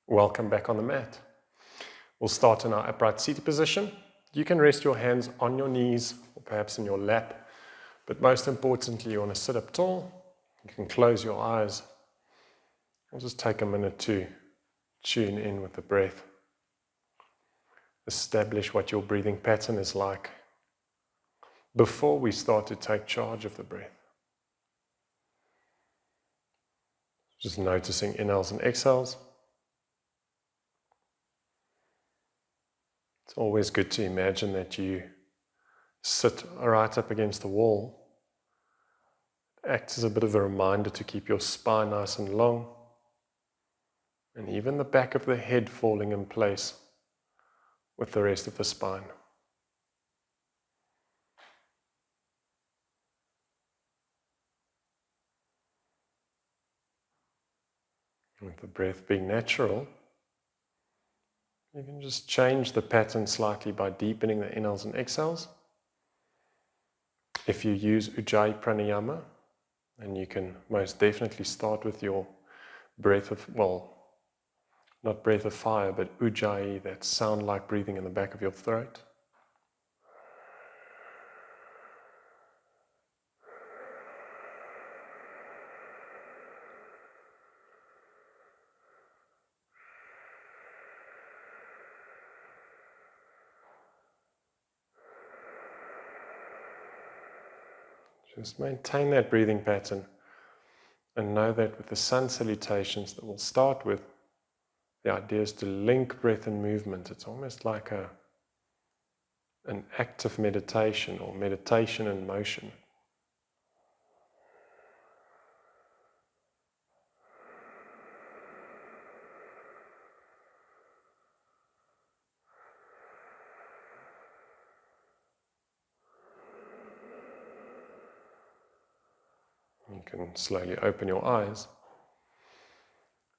Welcome back on the mat. We'll start in our upright seated position. You can rest your hands on your knees or perhaps in your lap, but most importantly, you want to sit up tall. You can close your eyes. We'll just take a minute to tune in with the breath. Establish what your breathing pattern is like before we start to take charge of the breath. Just noticing inhales and exhales. It's always good to imagine that you sit right up against the wall. It acts as a bit of a reminder to keep your spine nice and long, and even the back of the head falling in place with the rest of the spine. With the breath being natural, you can just change the pattern slightly by deepening the inhales and exhales. If you use Ujjayi pranayama, then you can most definitely start with your breath of, not breath of fire, but Ujjayi, that sound like breathing in the back of your throat. Just maintain that breathing pattern and know that with the sun salutations that we'll start with, the idea is to link breath and movement. It's almost like an active meditation or meditation in motion. You can slowly open your eyes,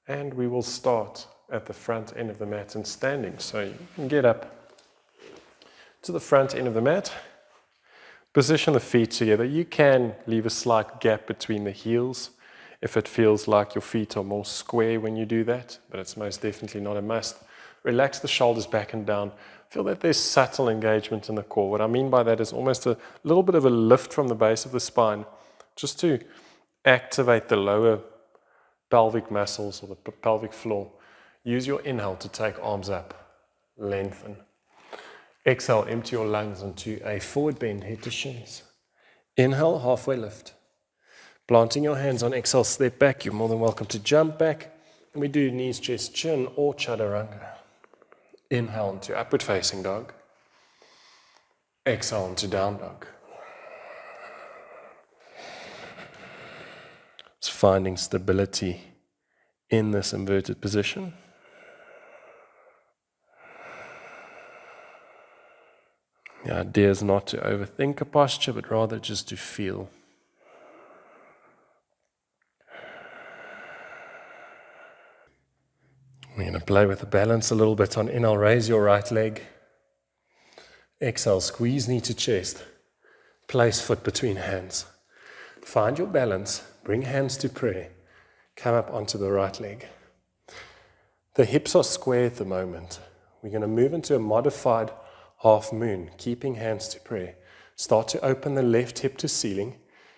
and we will start at the front end of the mat and standing. So you can get up to the front end of the mat, position the feet together. You can leave a slight gap between the heels if it feels like your feet are more square when you do that, but it's most definitely not a must. Relax the shoulders back and down. Feel that there's subtle engagement in the core. What I mean by that is almost a little bit of a lift from the base of the spine, just to activate the lower pelvic muscles or the pelvic floor. Use your inhale to take arms up, lengthen. Exhale, empty your lungs into a forward bend, head to shins. Inhale, halfway lift. Planting your hands on exhale, step back. You're more than welcome to jump back. And we do knees, chest, chin, or chaturanga. Inhale into upward facing dog. Exhale into down dog. It's finding stability in this inverted position. The idea is not to overthink a posture, but rather just to feel. We're going to play with the balance a little bit on inhale, raise your right leg. Exhale, squeeze knee to chest. Place foot between hands. Find your balance, bring hands to prayer. Come up onto the right leg. The hips are square at the moment. We're going to move into a modified half moon, keeping hands to prayer. Start to open the left hip to ceiling.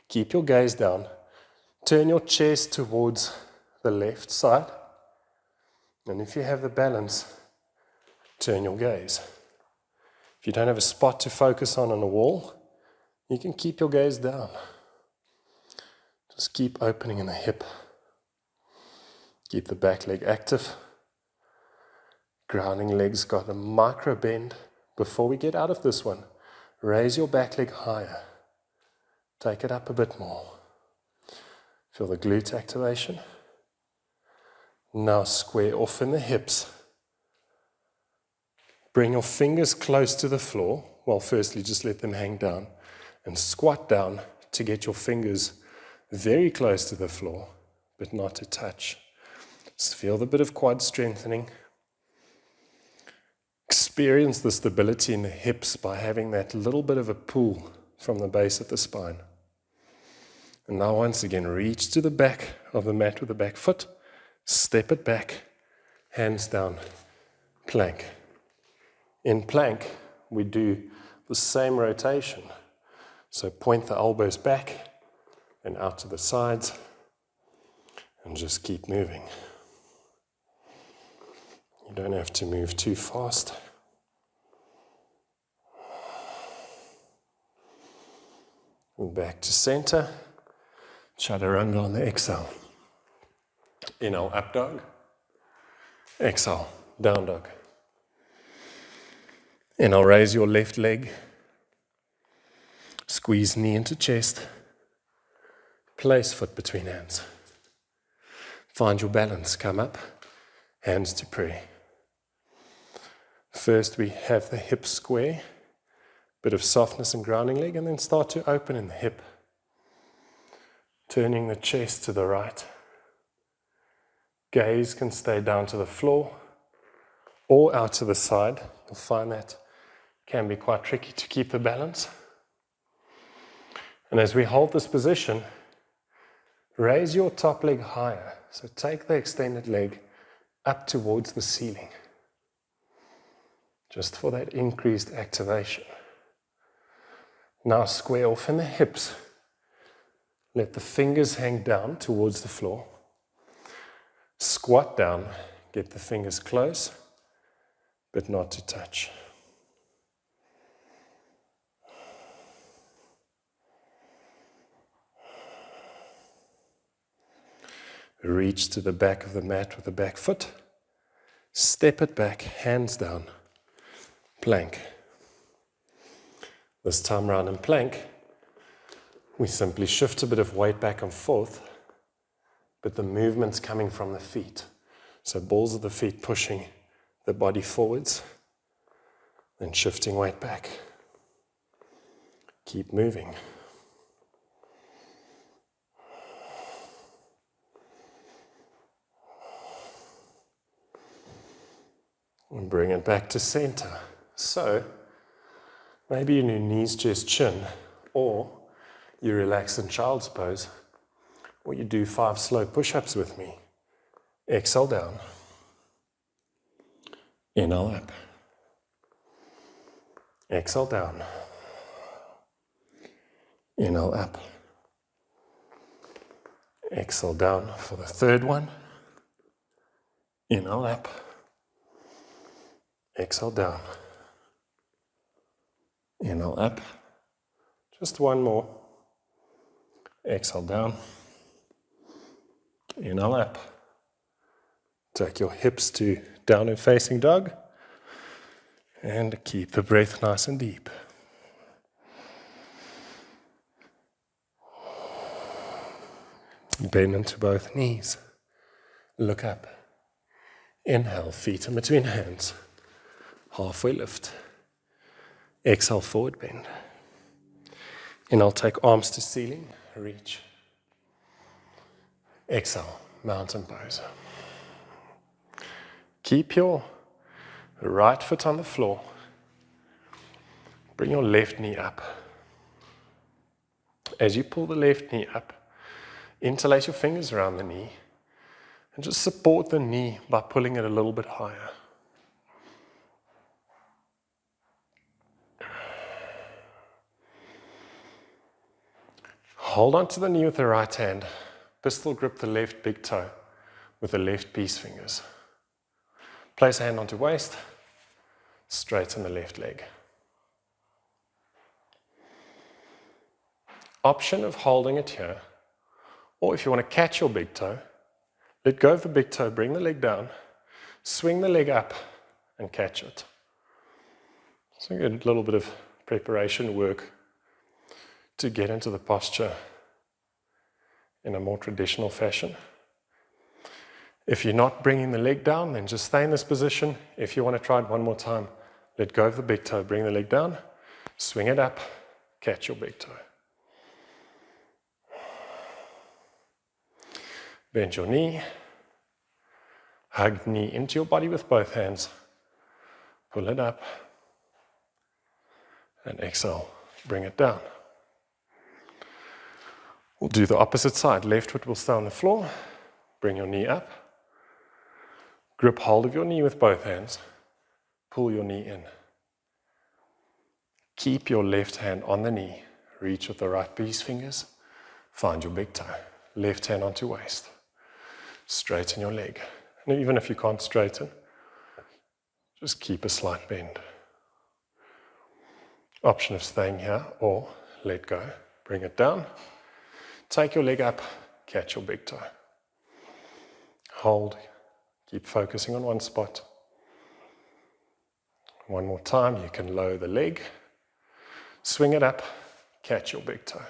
Keep your gaze down. Turn your chest towards the left side. And if you have the balance, turn your gaze. If you don't have a spot to focus on a wall, you can keep your gaze down. Just keep opening in the hip. Keep the back leg active. Grounding legs got a micro bend. Before we get out of this one, raise your back leg higher. Take it up a bit more. Feel the glute activation. Now square off in the hips. Bring your fingers close to the floor. Well, firstly, just let them hang down. And squat down to get your fingers very close to the floor, but not to touch. Just feel the bit of quad strengthening. Experience the stability in the hips by having that little bit of a pull from the base of the spine. And now once again, reach to the back of the mat with the back foot. Step it back. hands down, plank. In plank, we do the same rotation. So point the elbows back and out to the sides and just keep moving. You don't have to move too fast. And back to center. Chaturanga on the exhale. Inhale, up dog. Exhale, down dog. Inhale, raise your left leg. Squeeze knee into chest. Place foot between hands. Find your balance. Come up. Hands to prayer. First we have the hips square. Bit of softness and grounding leg, and then start to open in the hip. Turning the chest to the right. Gaze can stay down to the floor or out to the side. You'll find that can be quite tricky to keep the balance. And as we hold this position, raise your top leg higher. So take the extended leg up towards the ceiling. Just for that increased activation. Now square off in the hips. Let the fingers hang down towards the floor. Squat down, get the fingers close, but not to touch. Reach to the back of the mat with the back foot. Step it back, hands down, plank. This time round in plank, we simply shift a bit of weight back and forth, but the movement's coming from the feet. So balls of the feet pushing the body forwards, then shifting weight back. Keep moving. And bring it back to center. So, maybe your knees, chest, chin, or you relax in child's pose, or you do 5 slow push-ups with me. Exhale down. Inhale up. Exhale down. Inhale up. Exhale down for the third one. Inhale up. Exhale down. Inhale up. Just one more. Exhale down. Inhale up. Take your hips to downward facing dog. And keep the breath nice and deep. Bend into both knees. Look up. Inhale, feet in between hands. Halfway lift. Exhale, forward bend. Inhale, take arms to ceiling. Reach. Exhale, mountain pose. Keep your right foot on the floor. Bring your left knee up. As you pull the left knee up, interlace your fingers around the knee and just support the knee by pulling it a little bit higher. Hold on to the knee with the right hand. Pistol grip the left big toe with the left peace fingers. Place a hand onto waist, straighten the left leg. Option of holding it here, or if you want to catch your big toe, let go of the big toe, bring the leg down, swing the leg up and catch it. So a little bit of preparation work to get into the posture in a more traditional fashion. If you're not bringing the leg down, then just stay in this position. If you want to try it one more time, let go of the big toe, bring the leg down, swing it up, catch your big toe. Bend your knee, hug knee into your body with both hands, pull it up, and exhale, bring it down. We'll do the opposite side. Left foot will stay on the floor. Bring your knee up. Grip hold of your knee with both hands. Pull your knee in. Keep your left hand on the knee. Reach with the right peace fingers. Find your big toe. Left hand onto waist. Straighten your leg. And even if you can't straighten, just keep a slight bend. Option of staying here or let go. Bring it down. Take your leg up. Catch your big toe. Hold. Keep focusing on one spot. One more time. You can lower the leg. Swing it up. Catch your big toe.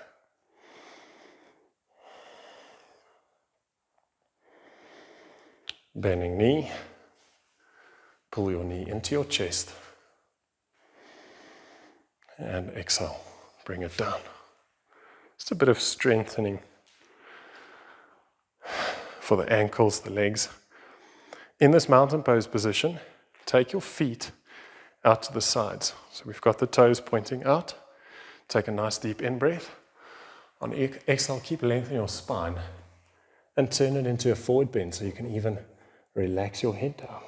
Bending knee. Pull your knee into your chest. And exhale. Bring it down. Just a bit of strengthening for the ankles, the legs. In this mountain pose position, take your feet out to the sides. So we've got the toes pointing out. Take a nice deep in-breath. On exhale, keep lengthening your spine and turn it into a forward bend so you can even relax your head down.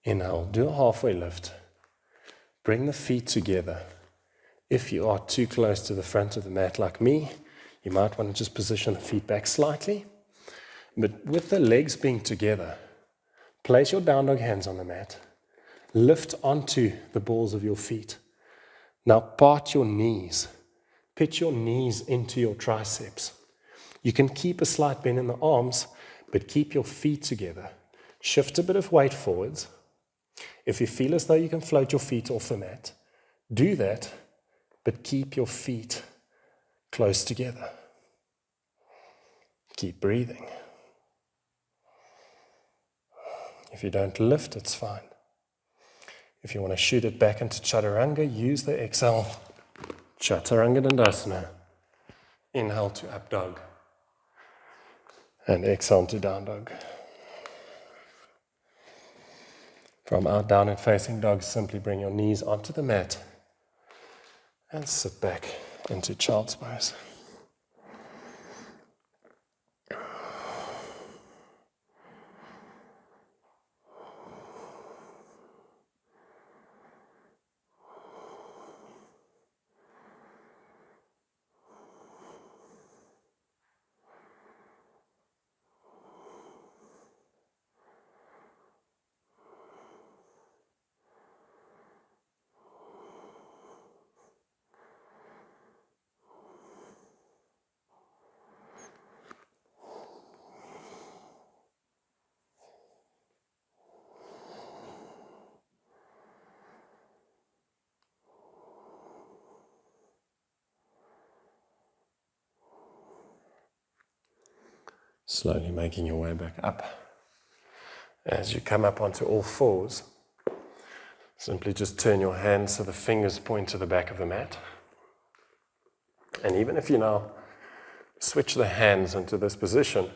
Inhale, do a halfway lift. Bring the feet together. If you are too close to the front of the mat like me, you might want to just position the feet back slightly. But with the legs being together, place your down dog hands on the mat. Lift onto the balls of your feet. Now part your knees. Pitch your knees into your triceps. You can keep a slight bend in the arms, but keep your feet together. Shift a bit of weight forwards. If you feel as though you can float your feet off the mat, do that, but keep your feet close together. Keep breathing. If you don't lift, it's fine. If you want to shoot it back into chaturanga, use the exhale. Chaturanga Dandasana. Inhale to up dog. And exhale to down dog. From out down and facing dog, simply bring your knees onto the mat and sit back into child's pose. Slowly making your way back up. As you come up onto all fours, simply just turn your hands so the fingers point to the back of the mat. And even if you now switch the hands into this position,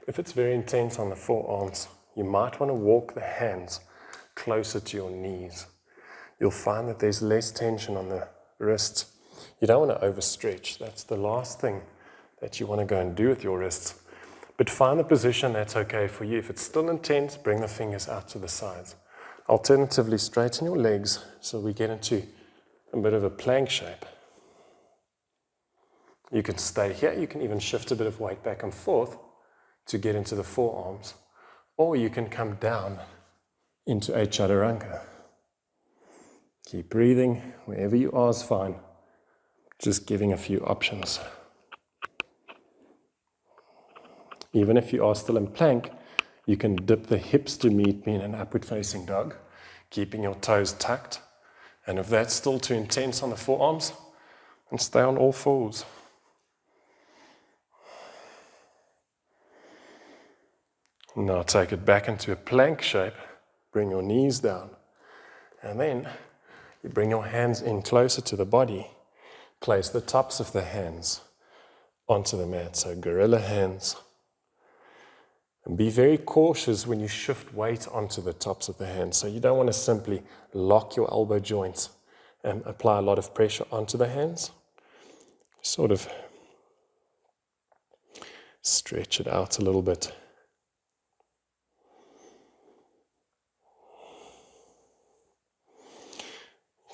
if it's very intense on the forearms, you might want to walk the hands closer to your knees. You'll find that there's less tension on the wrists. You don't want to overstretch. That's the last thing that you want to go and do with your wrists. But find the position that's okay for you. If it's still intense, bring the fingers out to the sides. Alternatively, straighten your legs so we get into a bit of a plank shape. You can stay here. You can even shift a bit of weight back and forth to get into the forearms. Or you can come down into a chaturanga. Keep breathing. Wherever you are is fine. Just giving a few options. Even if you are still in plank, you can dip the hips to meet me in an upward facing dog, keeping your toes tucked. And if that's still too intense on the forearms, then stay on all fours. Now take it back into a plank shape. Bring your knees down. And then you bring your hands in closer to the body. Place the tops of the hands onto the mat. So gorilla hands. And be very cautious when you shift weight onto the tops of the hands. So you don't want to simply lock your elbow joints and apply a lot of pressure onto the hands. Sort of stretch it out a little bit.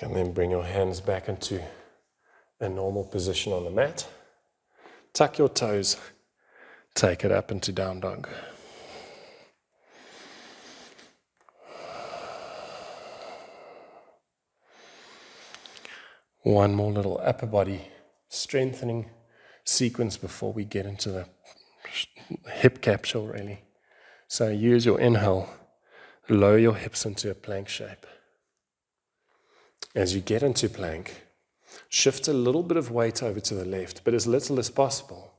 And then bring your hands back into a normal position on the mat. Tuck your toes, take it up into down dog. One more little upper body strengthening sequence before we get into the hip capsule really. So use your inhale, lower your hips into a plank shape. As you get into plank, shift a little bit of weight over to the left, but as little as possible,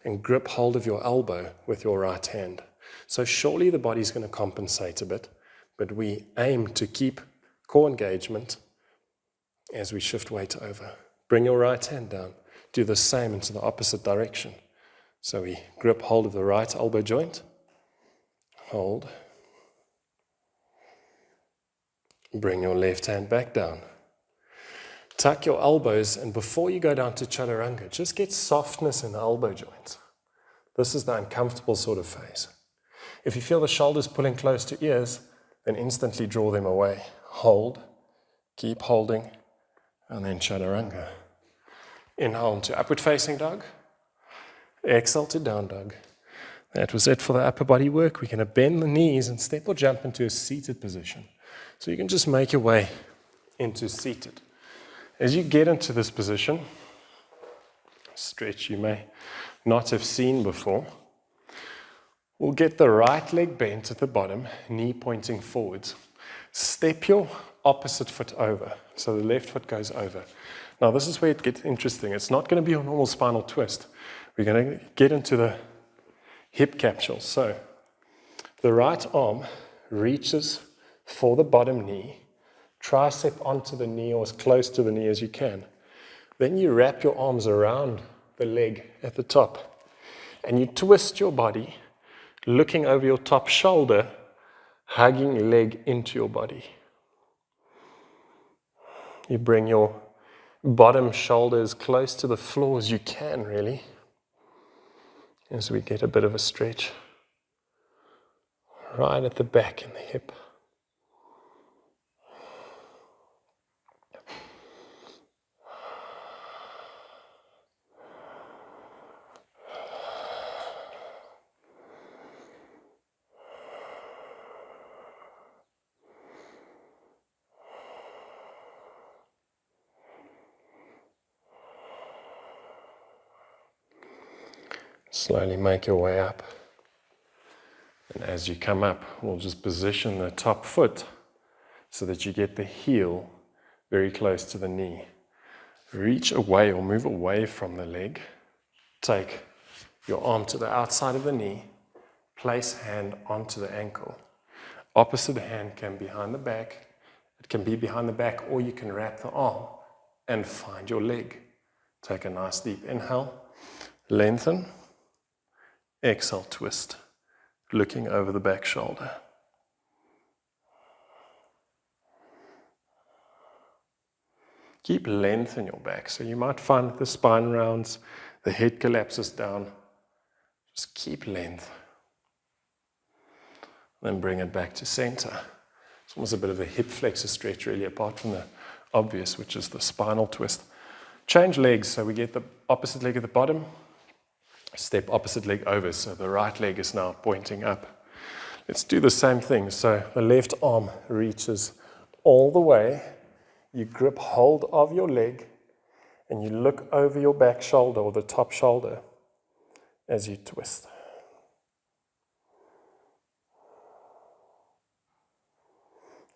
and grip hold of your elbow with your right hand. So surely the body's going to compensate a bit, but we aim to keep core engagement as we shift weight over. Bring your right hand down. Do the same into the opposite direction. So we grip hold of the right elbow joint, hold. Bring your left hand back down. Tuck your elbows, and before you go down to chaturanga, just get softness in the elbow joints. This is the uncomfortable sort of phase. If you feel the shoulders pulling close to ears, then instantly draw them away. Hold, keep holding, and then chaturanga. Inhale into upward facing dog. Exhale to down dog. That was it for the upper body work. We're going to bend the knees and step or jump into a seated position. So you can just make your way into seated. As you get into this position, stretch you may not have seen before, we'll get the right leg bent at the bottom, knee pointing forwards. Step your opposite foot over, so the left foot goes over. Now this is where it gets interesting. It's not going to be a normal spinal twist. We're going to get into the hip capsule. So the right arm reaches for the bottom knee, tricep onto the knee or as close to the knee as you can. Then you wrap your arms around the leg at the top and you twist your body, looking over your top shoulder, hugging leg into your body. You bring your bottom shoulder as close to the floor as you can, really, as we get a bit of a stretch right at the back and the hip. Slowly make your way up. And as you come up, we'll just position the top foot so that you get the heel very close to the knee. Reach away or move away from the leg. Take your arm to the outside of the knee. Place hand onto the ankle. Opposite hand can be behind the back. It can be behind the back, or you can wrap the arm and find your leg. Take a nice deep inhale. Lengthen. Exhale, twist. Looking over the back shoulder. Keep length in your back. So you might find that the spine rounds, the head collapses down. Just keep length. Then bring it back to center. It's almost a bit of a hip flexor stretch, really, apart from the obvious, which is the spinal twist. Change legs. So we get the opposite leg at the bottom. Step opposite leg over. So the right leg is now pointing up. Let's do the same thing. So the left arm reaches all the way. You grip hold of your leg and you look over your back shoulder or the top shoulder as you twist.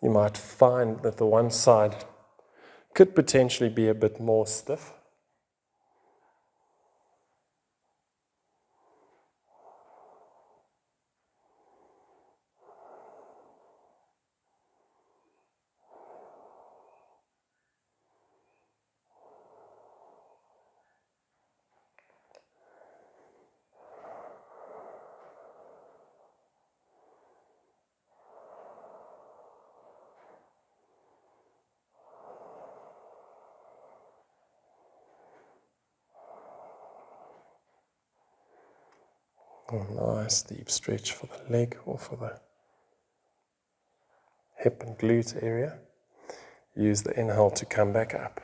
You might find that the one side could potentially be a bit more stiff. A nice deep stretch for the leg or for the hip and glute area. Use the inhale to come back up.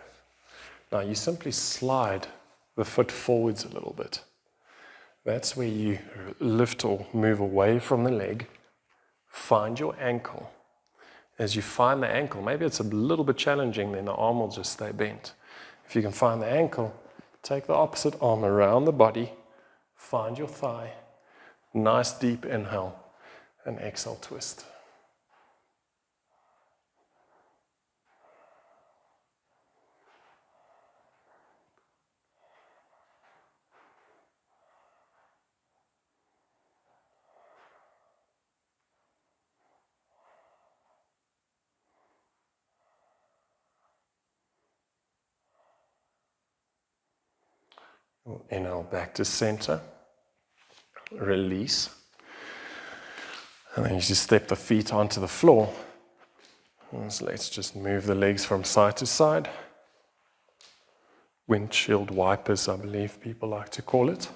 Now you simply slide the foot forwards a little bit. That's where you lift or move away from the leg. Find your ankle. As you find the ankle, maybe it's a little bit challenging, then the arm will just stay bent. If you can find the ankle, take the opposite arm around the body, find your thigh, nice deep inhale, and exhale, twist. Inhale back to center, release, and then you just step the feet onto the floor. So let's just move the legs from side to side. Windshield wipers, I believe people like to call it.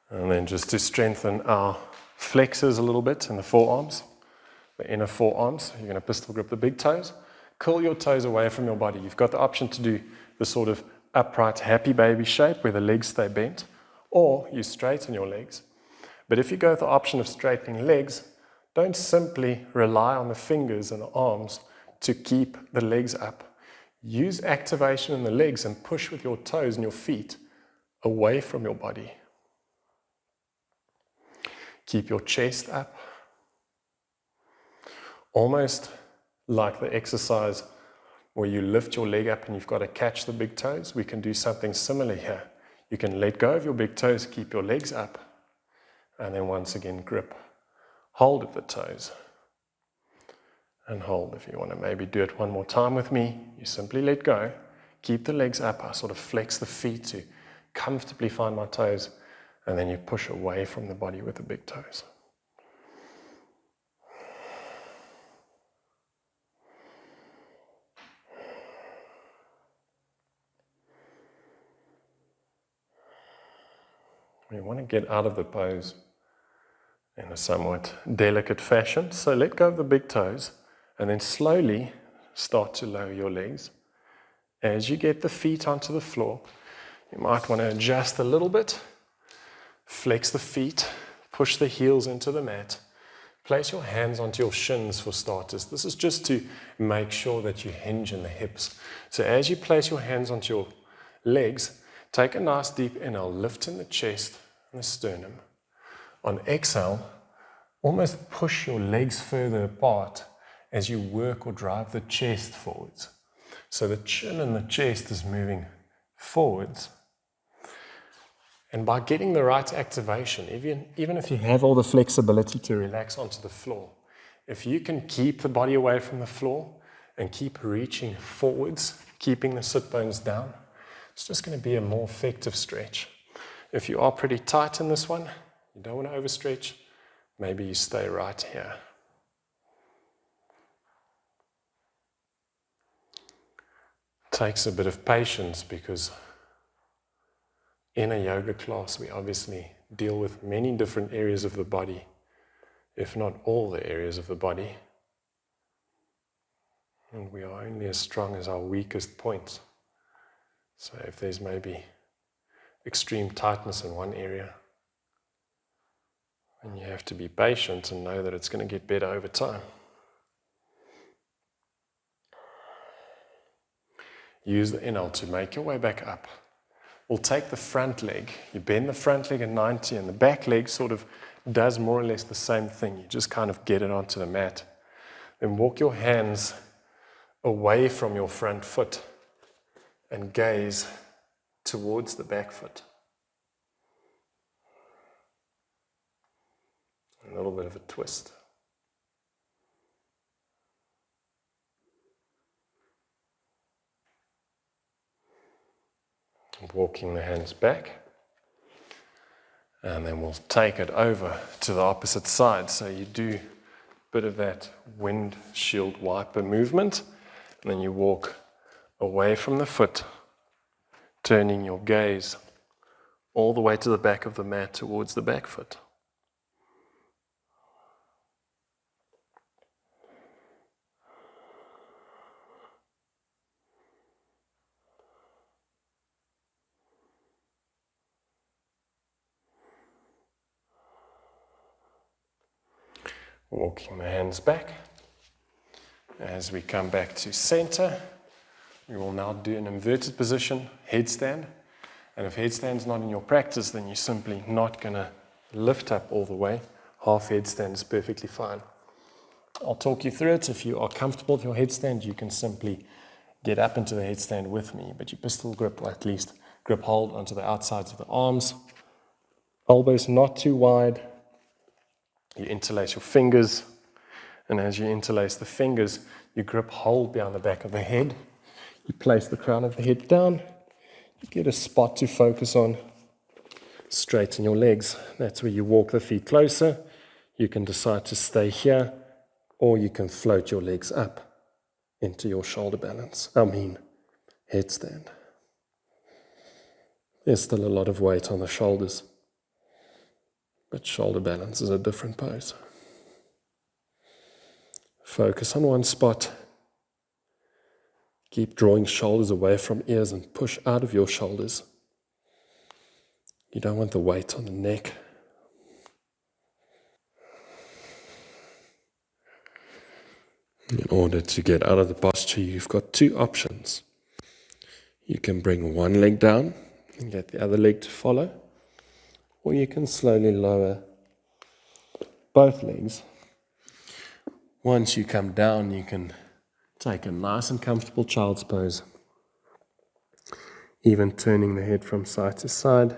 And then just to strengthen our flexors a little bit in the forearms, the inner forearms, you're going to pistol grip the big toes. Curl your toes away from your body. You've got the option to do the sort of upright happy baby shape where the legs stay bent, or you straighten your legs. But if you go with the option of straightening legs, don't simply rely on the fingers and the arms to keep the legs up. Use activation in the legs and push with your toes and your feet away from your body. Keep your chest up. Almost like the exercise where you lift your leg up and you've got to catch the big toes, we can do something similar here. You can let go of your big toes, keep your legs up, and then once again grip hold of the toes and hold. If you want to maybe do it one more time with me, you simply let go, keep the legs up. I sort of flex the feet to comfortably find my toes, and then you push away from the body with the big toes. We want to get out of the pose in a somewhat delicate fashion. So let go of the big toes and then slowly start to lower your legs. As you get the feet onto the floor, you might want to adjust a little bit. Flex the feet, push the heels into the mat. Place your hands onto your shins for starters. This is just to make sure that you hinge in the hips. So as you place your hands onto your legs, take a nice deep inhale, lift in the chest and the sternum. On exhale, almost push your legs further apart as you work or drive the chest forwards. So the chin and the chest is moving forwards. And by getting the right activation, even if you have all the flexibility to relax onto the floor, if you can keep the body away from the floor and keep reaching forwards, keeping the sit bones down, it's just going to be a more effective stretch. If you are pretty tight in this one, you don't want to overstretch, maybe you stay right here. It takes a bit of patience because in a yoga class we obviously deal with many different areas of the body, if not all the areas of the body. And we are only as strong as our weakest points. So if there's maybe extreme tightness in one area, then you have to be patient and know that it's going to get better over time. Use the inhale to make your way back up. We'll take the front leg. You bend the front leg at 90 and the back leg sort of does more or less the same thing. You just kind of get it onto the mat. Then walk your hands away from your front foot and gaze towards the back foot. A little bit of a twist. Walking the hands back, and then we'll take it over to the opposite side. So you do a bit of that windshield wiper movement, and then you walk away from the foot turning your gaze all the way to the back of the mat towards the back foot. Walking the hands back. As we come back to center, we will now do an inverted position, headstand. And if headstand's not in your practice, then you're simply not going to lift up all the way. Half headstand is perfectly fine. I'll talk you through it. If you are comfortable with your headstand, you can simply get up into the headstand with me, but your pistol grip, or at least grip hold onto the outsides of the arms. Elbows not too wide. You interlace your fingers, and as you interlace the fingers, you grip hold behind the back of the head. You place the crown of the head down. You get a spot to focus on. Straighten your legs. That's where you walk the feet closer. You can decide to stay here, or you can float your legs up into your shoulder balance. Headstand. There's still a lot of weight on the shoulders, but shoulder balance is a different pose. Focus on one spot. Keep drawing shoulders away from ears and push out of your shoulders. You don't want the weight on the neck. In order to get out of the posture, you've got two options. You can bring one leg down and get the other leg to follow, or you can slowly lower both legs. Once you come down, you can take a nice and comfortable child's pose, even turning the head from side to side.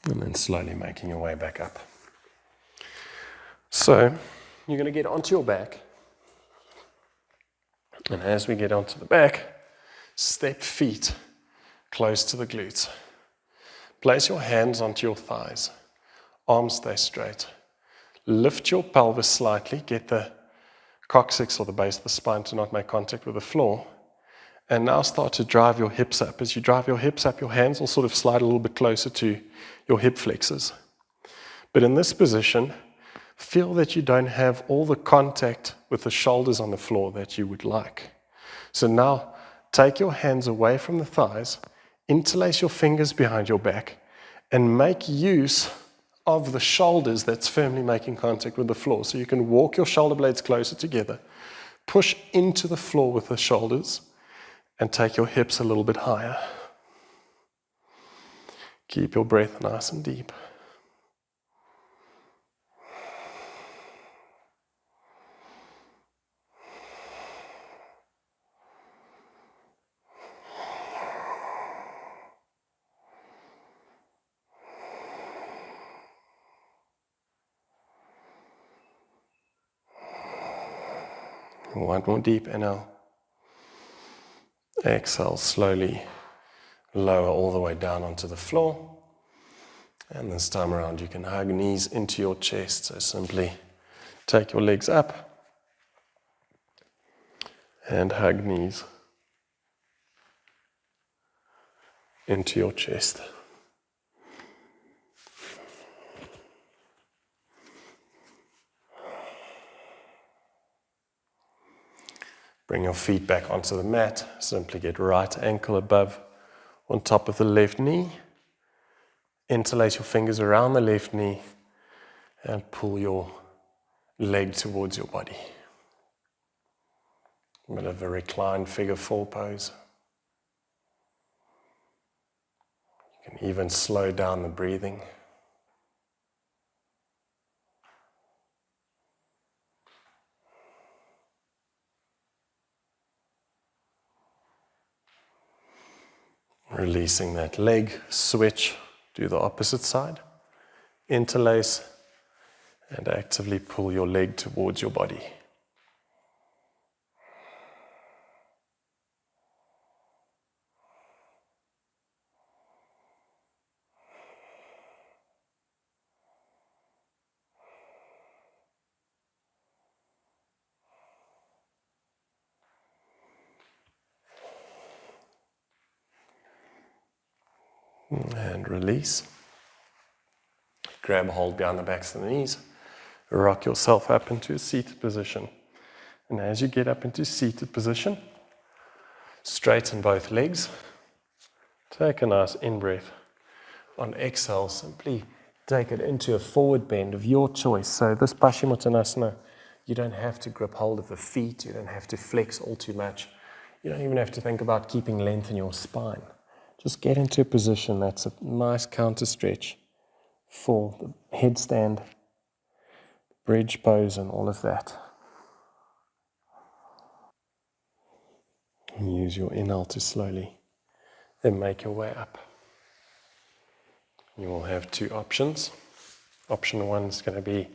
And then slowly making your way back up. So, you're going to get onto your back. And as we get onto the back, step feet close to the glutes. Place your hands onto your thighs. Arms stay straight. Lift your pelvis slightly. Get the coccyx or the base of the spine to not make contact with the floor. And now start to drive your hips up. As you drive your hips up, your hands will sort of slide a little bit closer to your hip flexors. But in this position, feel that you don't have all the contact with the shoulders on the floor that you would like. So now, take your hands away from the thighs, interlace your fingers behind your back, and make use of the shoulders that's firmly making contact with the floor. So you can walk your shoulder blades closer together, push into the floor with the shoulders, and take your hips a little bit higher. Keep your breath nice and deep. One more deep inhale. Exhale, slowly lower all the way down onto the floor. And this time around you can hug knees into your chest. So simply take your legs up and hug knees into your chest. Bring your feet back onto the mat. Simply get right ankle above on top of the left knee. Interlace your fingers around the left knee and pull your leg towards your body. A bit of a reclined figure four pose. You can even slow down the breathing. Releasing that leg, switch, do the opposite side. Interlace and actively pull your leg towards your body. And release. Grab a hold behind the backs of the knees. Rock yourself up into a seated position. And as you get up into seated position, straighten both legs. Take a nice in-breath. On exhale, simply take it into a forward bend of your choice. So this Paschimottanasana, you don't have to grip hold of the feet. You don't have to flex all too much. You don't even have to think about keeping length in your spine. Just get into a position that's a nice counter stretch for the headstand, bridge pose, and all of that. And use your inhale to slowly then make your way up. You will have two options. Option one is going to be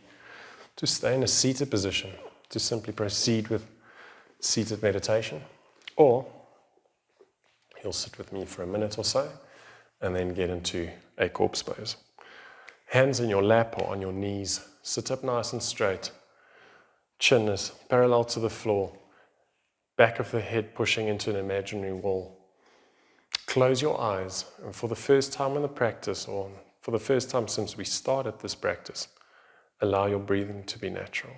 to stay in a seated position, to simply proceed with seated meditation, or you'll sit with me for a minute or so and then get into a corpse pose. Hands in your lap or on your knees, sit up nice and straight. Chin is parallel to the floor, back of the head pushing into an imaginary wall. Close your eyes, and for the first time in the practice, or for the first time since we started this practice, allow your breathing to be natural.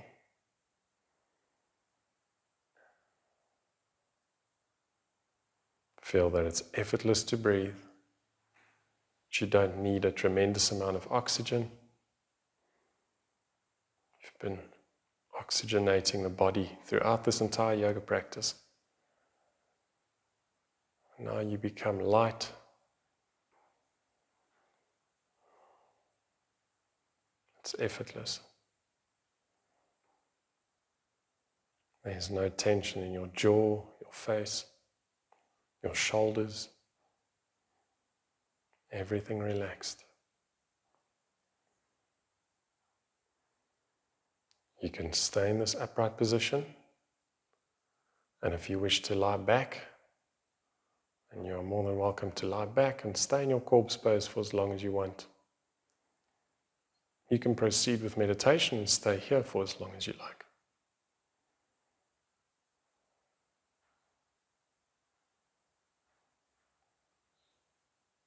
Feel that it's effortless to breathe. You don't need a tremendous amount of oxygen. You've been oxygenating the body throughout this entire yoga practice. Now you become light. It's effortless. There's no tension in your jaw, your face, your shoulders. Everything relaxed. You can stay in this upright position, and if you wish to lie back, and you are more than welcome to lie back and stay in your corpse pose for as long as you want. You can proceed with meditation and stay here for as long as you like.